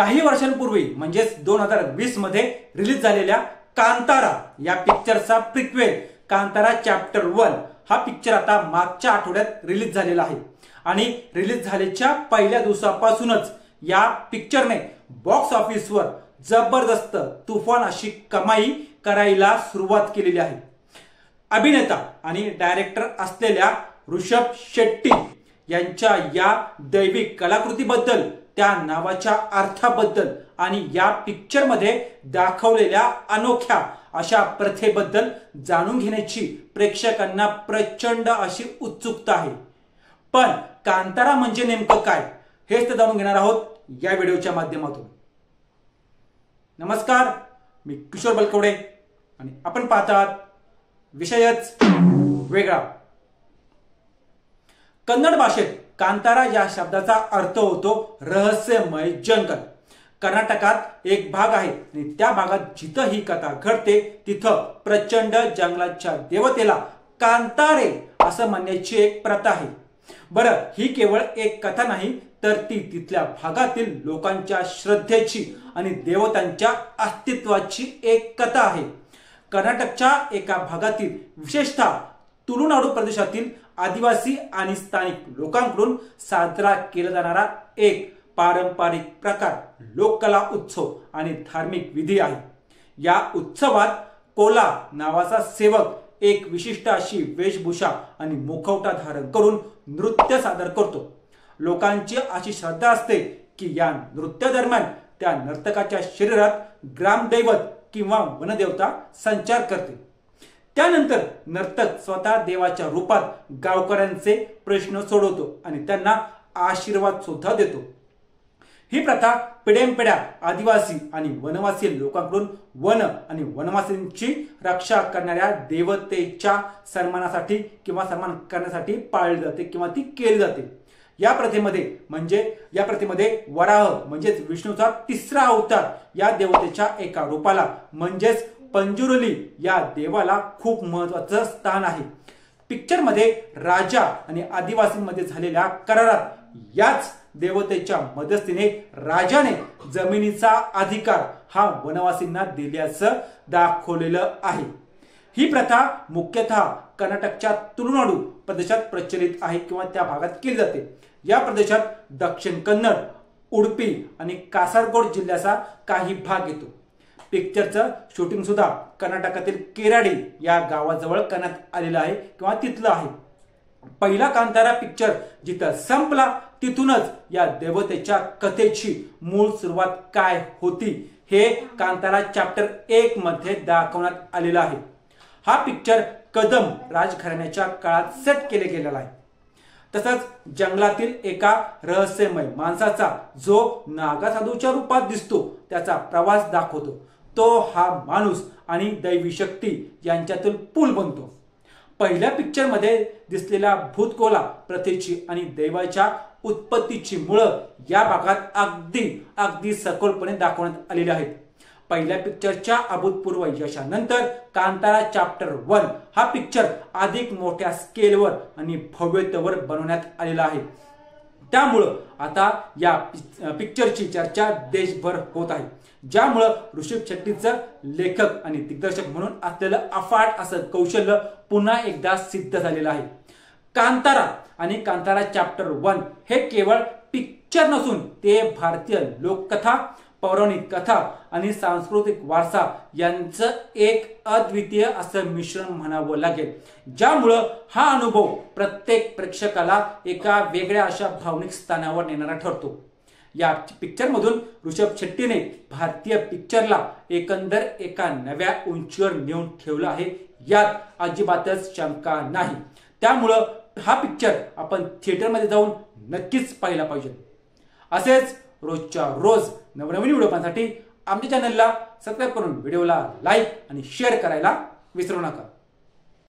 काही वर्षांपूर्वी म्हणजेच 2020 मध्ये रिलीज झालेल्या कांतारा या पिक्चरचा प्रिक्वेल कांतारा चॅप्टर 1 हा पिक्चर आता मागच्या आठवड्यात रिलीज झालेला आहे आणि रिलीज झाल्याच्या पहिल्या दिवसापासूनच या पिक्चरने बॉक्स ऑफिसवर जबरदस्त तुफान अशी कमाई करायला सुरुवात केलेली आहे। अभिनेता आणि डायरेक्टर असलेल्या ऋषभ शेट्टी यांच्या या दैविक कलाकृतीबद्दल, त्या नावाच्या अर्थाबद्दल आणि या पिक्चर मध्ये दाखवलेल्या अनोख्या अशा प्रथेबद्दल जाणून घेण्याची प्रेक्षकांना प्रचंड अशी उत्सुकता आहे। पण कांतारा म्हणजे नेमकं काय हेच तर जाणून घेणार आहोत या व्हिडिओच्या माध्यमातून। नमस्कार, मी किशोर बलकवडे आणि आपण पाहतात विषयच वेगळा। कन्नड भाषेत कांतारा या शब्दाचा अर्थ होतो रहस्यमय जंगल। कर्नाटकात एक भाग आहे आणि त्या भागात जिथं ही कथा घडते तिथं प्रचंड जंगलाच्या देवतेला कांतारे असं म्हणण्याची एक प्रथा आहे। बरं, ही केवळ एक कथा नाही तर ती तिथल्या भागातील लोकांच्या श्रद्धेची आणि देवतांच्या अस्तित्वाची एक कथा आहे। कर्नाटकच्या एका भागातील, विशेषतः तुळुनाडू प्रदेशातील आदिवासी आणि स्थानिक लोकांकडून साजरा केला जाणारा एक पारंपरिक प्रकार लोककला उत्सव आणि धार्मिक विधी आहे। या उत्सवात कोला नावाचा सेवक एक विशिष्ट अशी वेशभूषा आणि मुखवटा धारण करून नृत्य सादर करतो। लोकांची अशी श्रद्धा असते की या नृत्या दरम्यान त्या नर्तकाच्या शरीरात ग्रामदैवत किंवा वनदेवता संचार करते। त्यानंतर नर्तक स्वतः देवाच्या रूपात गावकऱ्यांचे प्रश्न सोडवतो आणि त्यांना आशीर्वाद सुद्धा देतो। ही प्रथा पिढ्यानपिढ्या आदिवासी आणि वनवासी लोकांकडून वन आणि वनवासींची रक्षा करणाऱ्या देवतेच्या सन्मानासाठी किंवा सन्मान करण्यासाठी पाळली जाते किंवा ती केली जाते। या प्रथेमध्ये वराह म्हणजेच विष्णूचा तिसरा अवतार या देवतेच्या एका रूपाला म्हणजेच पंजुरुली या देवाला खूप महत्त्वाचं स्थान आहे। पिक्चर मध्ये राजा आणि आदिवासींमध्ये झालेल्या करारात याच देवतेच्या मदतीने राजाने जमिनीचा अधिकार हा वनवासींना दिल्याचं दाखवलेलं आहे। ही प्रथा मुख्यतः कर्नाटकच्या तुळुनाडू प्रदेशात प्रचलित आहे किंवा त्या भागात केली जाते। या प्रदेशात दक्षिण कन्नड, उडुपी आणि कासरगोड जिल्ह्याचा काही भाग येतो। पिक्चरचं शूटिंग सुद्धा कर्नाटकातील केराडी या गावाजवळ करण्यात आलेलं आहे किंवा तिथलं आहे। पहिला कांतारा पिक्चर जिथं संपला तिथूनच या देवतेच्या कथेची मूळ सुरुवात काय होती हे कांतारा चॅप्टर 1 मध्ये दाखवण्यात आलेलं आहे। हा पिक्चर कदम राजघराण्याच्या काळात सेट केले गेलेला आहे। तसंच जंगलातील एका रहस्यमय माणसाचा जो नागासाधूच्या रूपात दिसतो त्याचा प्रवास दाखवतो। तो हा माणूस आणि दैवी शक्ती यांच्यातील पूल बनतो। पहिल्या पिक्चर मध्ये दिसलेल्या भूतकोला प्रथेची आणि दैवाच्या उत्पत्तीची मुळं या भागात अगदी सखोलपणे दाखवण्यात आलेली आहेत। पहिल्या पिक्चरच्या अभूतपूर्व यशानंतर कांतारा चॅप्टर 1 हा पिक्चर अधिक मोठ्या स्केलवर आणि भव्यतेवर बनवण्यात आलेला आहे। त्यामुळं आता या पिक्चरची चर्चा देशभर होत आहे, ज्यामुळं ऋषभ शेट्टीचं लेखक आणि दिग्दर्शक म्हणून असलेलं अफाट असं कौशल्य पुन्हा एकदा सिद्ध झालेलं आहे। कांतारा आणि कांतारा चॅप्टर 1 हे केवळ पिक्चर नसून ते भारतीय लोककथा, पौराणिक कथा आणि सांस्कृतिक वारसा यांचं एक अद्वितीय असं मिश्रण म्हणावं लागेल, ज्यामुळं हा अनुभव प्रत्येक प्रेक्षकाला एका वेगळ्या अशा भावनिक स्थानावर नेणारा ठरतो। या पिक्चर मधून ऋषभ शेट्टीने भारतीय पिक्चरला एकंदर एका नव्या उंचीवर नेऊन ठेवलं आहे, यात अजिबातच शंका नाही। त्यामुळं हा पिक्चर आपण थिएटरमध्ये जाऊन नक्कीच पाहिला पाहिजे। असेच रोजच्या रोज नवनवीन व्हिडिओ पाहण्यासाठी आमच्या चॅनलला सबस्क्राईब करून व्हिडिओला लाईक आणि शेअर करायला विसरू नका।